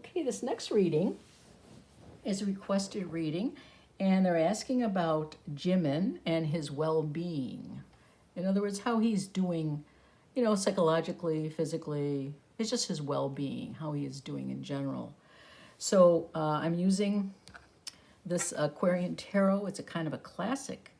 Okay, this next reading is a requested reading, and they're asking about Jimin and his well-being. In other words, how he's doing, psychologically, physically. It's just his well-being, how he is doing in general. So I'm using this Aquarian Tarot. It's a kind of a classic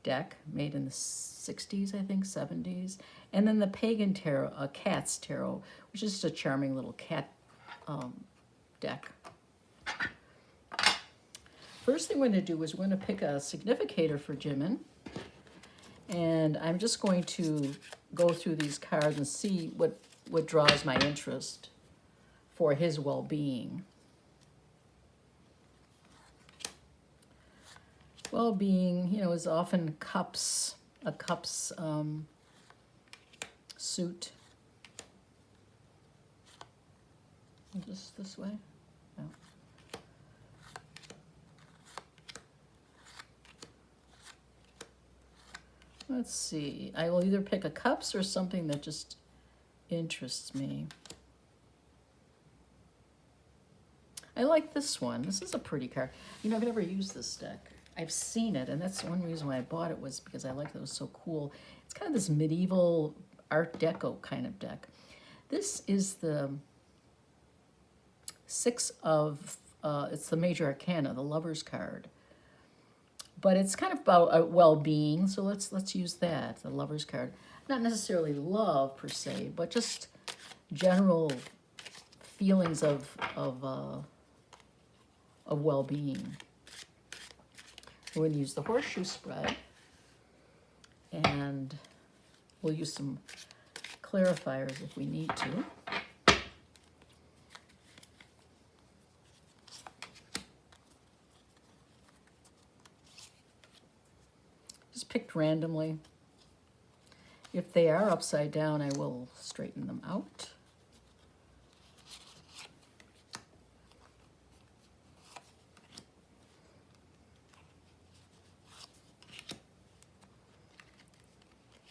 deck made in the 60s, I think, 70s. And then the Pagan Tarot, Cat's Tarot, which is just a charming little cat deck. First thing we're going to do is we're going to pick a significator for Jimin. And I'm just going to go through these cards and see what draws my interest for his well-being. Well-being, is often cups, a cups suit. Just this way? No. Let's see. I will either pick a cups or something that just interests me. I like this one. This is a pretty card. I've never used this deck. I've seen it, and that's one reason why I bought it, was because I liked it. It was so cool. It's kind of this medieval Art Deco kind of deck. This is the six of, it's the Major Arcana, the Lover's card. But it's kind of about well-being, so let's use that, the Lover's card. Not necessarily love, per se, but just general feelings of well-being. We're going to use the horseshoe spread, and we'll use some clarifiers if we need to. Just picked randomly. If they are upside down, I will straighten them out.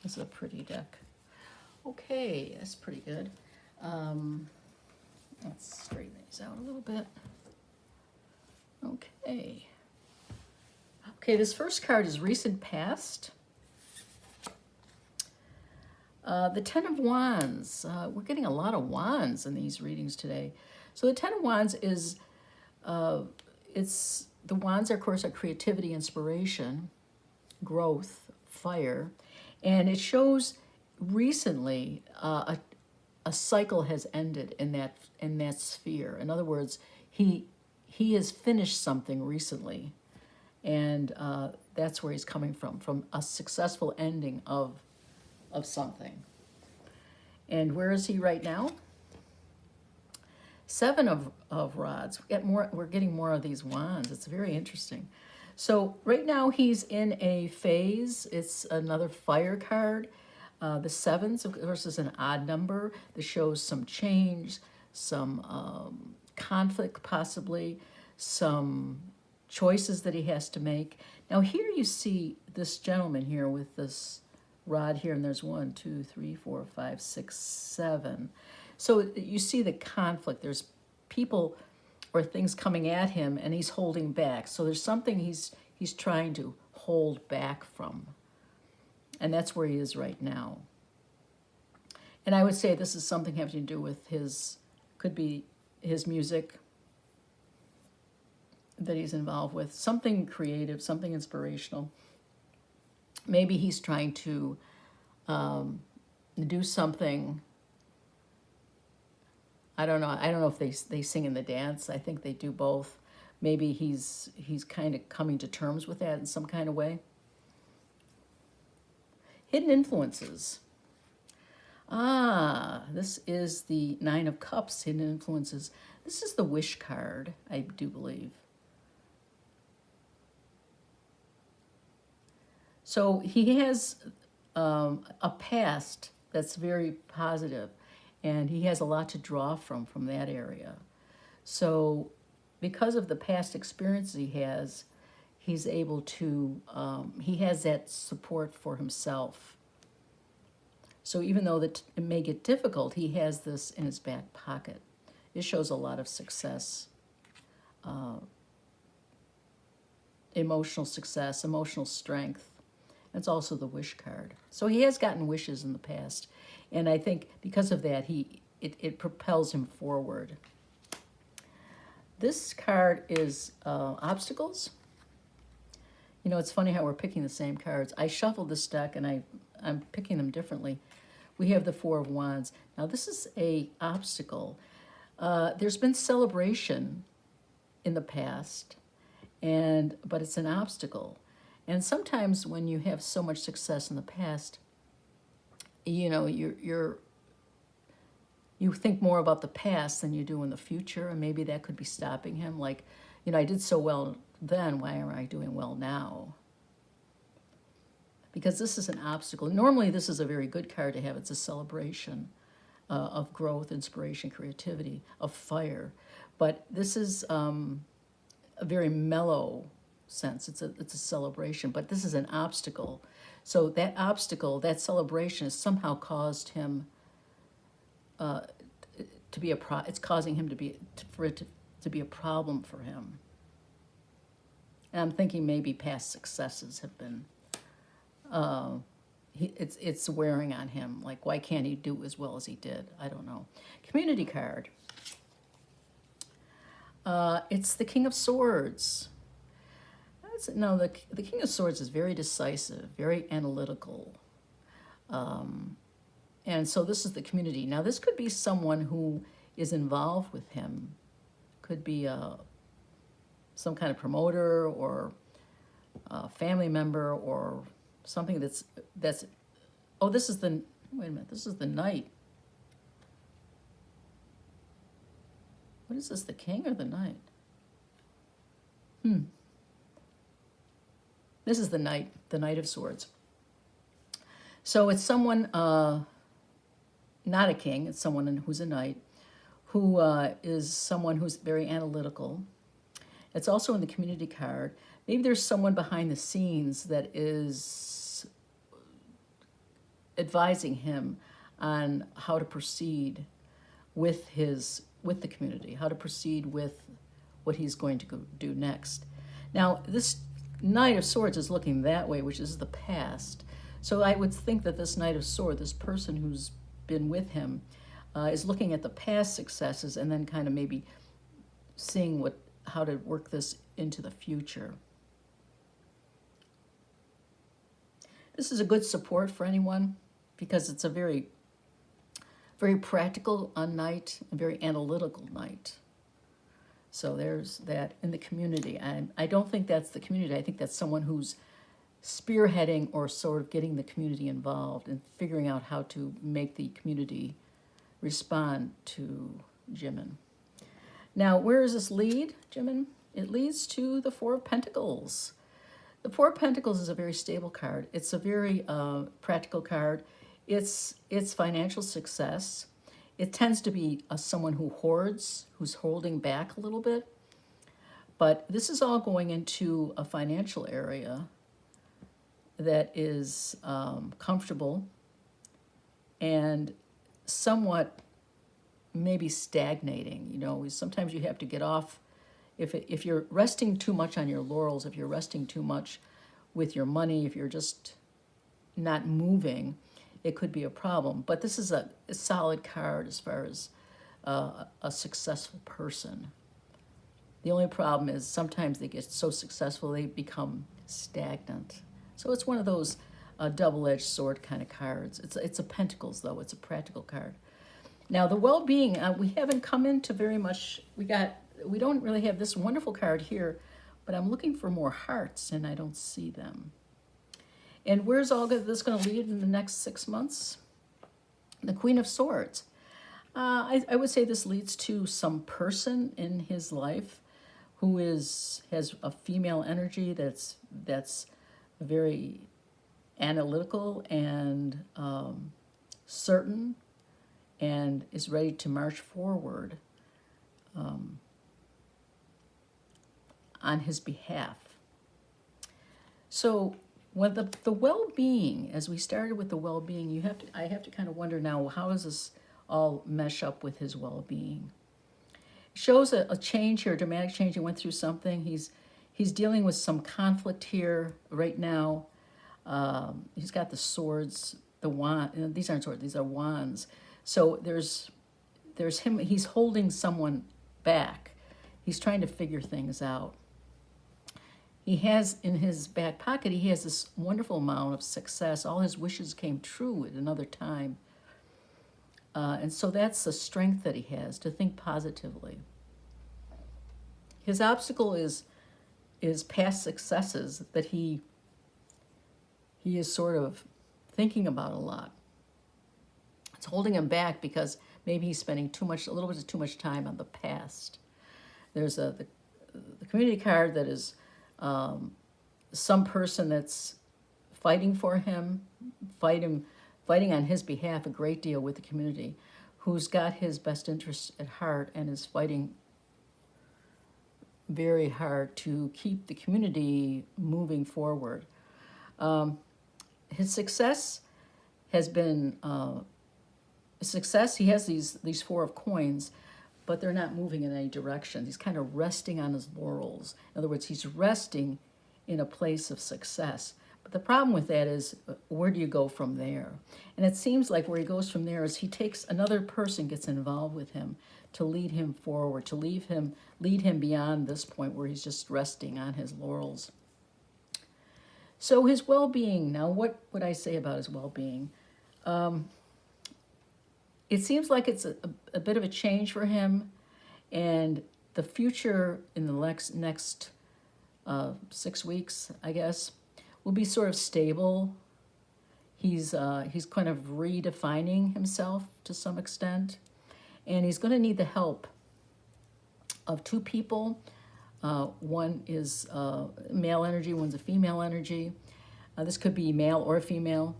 This is a pretty deck. Okay, that's pretty good. Let's straighten these out a little bit. Okay. Okay, this first card is Recent Past. The Ten of Wands. We're getting a lot of wands in these readings today. So the Ten of Wands is, the wands, of course, are creativity, inspiration, growth, fire. And it shows recently a cycle has ended in that sphere. In other words, he has finished something recently, and that's where he's coming from a successful ending of something. And where is he right now? Seven of rods. We're getting more of these wands. It's very interesting. So right now he's in a phase. It's another fire card. The sevens, of course, is an odd number that shows some change, some conflict possibly, some choices that he has to make. Now here you see this gentleman here with this rod here, and there's 1, 2, 3, 4, 5, 6, 7. So you see the conflict. There's people or things coming at him, and he's holding back. So there's something he's trying to hold back from. And that's where he is right now. And I would say this is something having to do with could be his music that he's involved with. Something creative, something inspirational. Maybe he's trying to do something. I don't know if they sing in the dance. I think they do both. Maybe he's kind of coming to terms with that in some kind of way. Hidden influences. This is the Nine of Cups, hidden influences. This is the Wish card, I do believe. So he has a past that's very positive, and he has a lot to draw from that area. So because of the past experience he has, he's able to, he has that support for himself. So even though it may get difficult, he has this in his back pocket. It shows a lot of success, emotional success, emotional strength. It's also the wish card. So he has gotten wishes in the past. And I think because of that, it propels him forward. This card is obstacles. You know, it's funny how we're picking the same cards. I shuffled this deck and I'm picking them differently. We have the Four of Wands. Now this is a obstacle. There's been celebration in the past, but it's an obstacle. And sometimes when you have so much success in the past, you know, you think more about the past than you do in the future, and maybe that could be stopping him. Like, you know, I did so well then, why am I doing well now? Because this is an obstacle. Normally, this is a very good card to have. It's a celebration of growth, inspiration, creativity, of fire. But this is a very mellow sense. It's a celebration, but this is an obstacle. So that obstacle, that celebration, has somehow caused him to be it's causing him for it to be a problem for him. And I'm thinking maybe past successes have been, it's wearing on him. Like, why can't he do as well as he did? I don't know. Community card. It's the King of Swords. No, the King of Swords is very decisive, very analytical. And so this is the community. Now, this could be someone who is involved with him. Could be some kind of promoter or a family member or something that's, oh, this is the, wait a minute, this is the Knight. What is this, the King or the Knight? This is the Knight of Swords. So it's someone, not a king, it's someone who's a knight, who is someone who's very analytical. It's also in the community card. Maybe there's someone behind the scenes that is advising him on how to proceed with the community, how to proceed with what he's going to go do next. Now, this Knight of Swords is looking that way, which is the past. So I would think that this Knight of Swords, this person who's been with him, is looking at the past successes and then kind of maybe seeing how to work this into the future. This is a good support for anyone because it's a very, very practical knight, a very analytical knight. So there's that in the community. And I don't think that's the community. I think that's someone who's spearheading or sort of getting the community involved and figuring out how to make the community respond to Jimin. Now, where does this lead, Jimin? It leads to the Four of Pentacles. The Four of Pentacles is a very stable card. It's a very practical card. It's financial success. It tends to be someone who hoards, who's holding back a little bit. But this is all going into a financial area that is comfortable and somewhat maybe stagnating. You know, sometimes you have to get off. If you're resting too much on your laurels, if you're resting too much with your money, if you're just not moving, it could be a problem. But this is a solid card as far as a successful person. The only problem is sometimes they get so successful they become stagnant. So it's one of those double-edged sword kind of cards. It's a Pentacles, though. It's a practical card. Now, the well-being, we haven't come into very much. We don't really have this wonderful card here, but I'm looking for more hearts, and I don't see them. And where's all this going to lead in the next 6 months? The Queen of Swords. I would say this leads to some person in his life who has a female energy that's very analytical and certain and is ready to march forward on his behalf. So when the well-being, as we started with the well-being, I have to kind of wonder now, how does this all mesh up with his well-being? shows a change here, a dramatic change. He went through something. He's dealing with some conflict here right now. He's got the swords, the wand. These aren't swords; these are wands. So there's him. He's holding someone back. He's trying to figure things out. He has in his back pocket. He has this wonderful amount of success. All his wishes came true at another time. And so that's the strength that he has to think positively. His obstacle is past successes that he is sort of thinking about a lot. It's holding him back because maybe he's spending a little bit too much time on the past. There's the community card that is some person that's fighting for him, fighting on his behalf a great deal with the community, who's got his best interests at heart and is fighting very hard to keep the community moving forward. His success has been success. He has these 4 of coins, but they're not moving in any direction. He's kind of resting on his laurels. In other words, he's resting in a place of success. But the problem with that is, where do you go from there? And it seems like where he goes from there is he takes another person, gets involved with him to lead him forward, to lead him beyond this point where he's just resting on his laurels. So his well-being, now what would I say about his well-being? It seems like it's a bit of a change for him, and the future in the next 6 weeks, I guess, will be sort of stable. He's kind of redefining himself to some extent, and he's going to need the help of 2 people. One is male energy, one's a female energy. This could be male or female,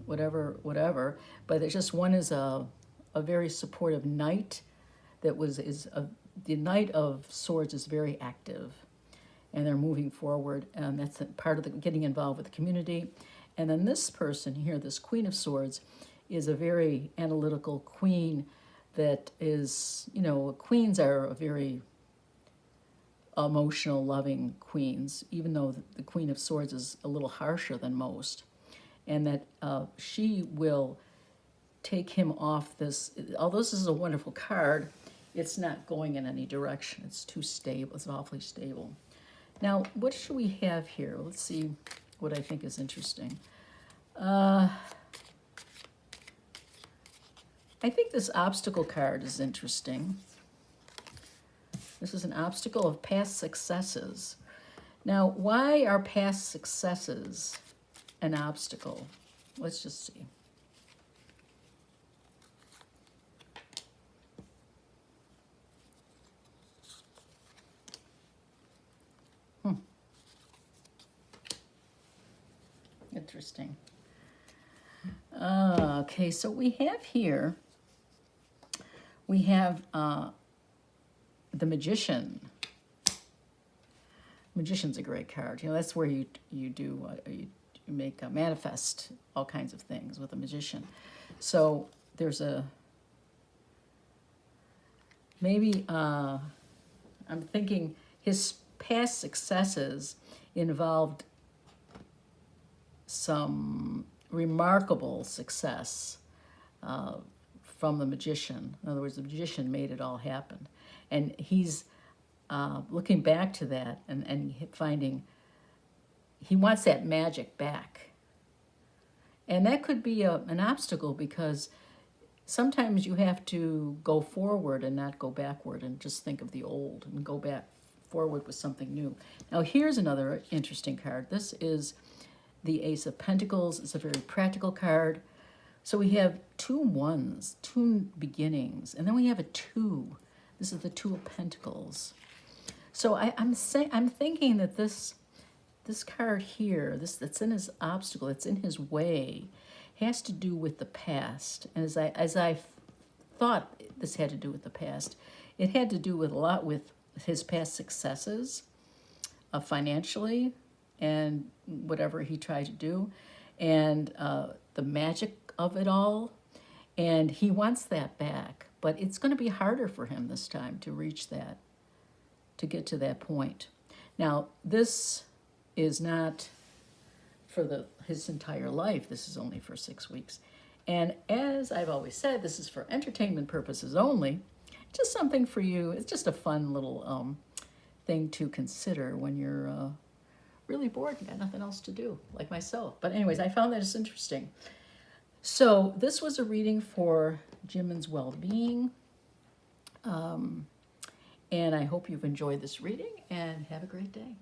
whatever. But it's just one is a very supportive knight. The Knight of Swords is very active, and they're moving forward, and that's part of getting involved with the community. And then this person here, this Queen of Swords, is a very analytical queen that is, queens are a very emotional, loving queens, even though the Queen of Swords is a little harsher than most. And that she will take him off this, although this is a wonderful card, it's not going in any direction. It's too stable, it's awfully stable. Now, what should we have here? Let's see what I think is interesting. I think this obstacle card is interesting. This is an obstacle of past successes. Now, why are past successes an obstacle? Let's just see. Interesting. Okay, so we have here, we have the Magician. Magician's a great card. That's where you make manifest all kinds of things with a magician. So there's maybe I'm thinking his past successes involved some remarkable success from the magician. In other words, the magician made it all happen. And he's looking back to that and finding he wants that magic back. And that could be an obstacle, because sometimes you have to go forward and not go backward and just think of the old and go back forward with something new. Now, here's another interesting card. This is the Ace of Pentacles. It's a very practical card. So we have 2 ones, 2 beginnings, and then we have a 2. This is the 2 of Pentacles. So I'm thinking that this card here, that's in his obstacle, that's in his way, has to do with the past. And as I thought this had to do with the past, it had to do with a lot with his past successes, financially, and whatever he tried to do, and the magic of it all, and he wants that back. but it's going to be harder for him this time to reach that, to get to that point. Now, this is not for his entire life. This is only for 6 weeks. And as I've always said, this is for entertainment purposes only. Just something for you. It's just a fun little thing to consider when you're really bored and got nothing else to do, like myself. But anyways, I found that it's interesting. So this was a reading for Jimin's well-being. And I hope you've enjoyed this reading, and have a great day.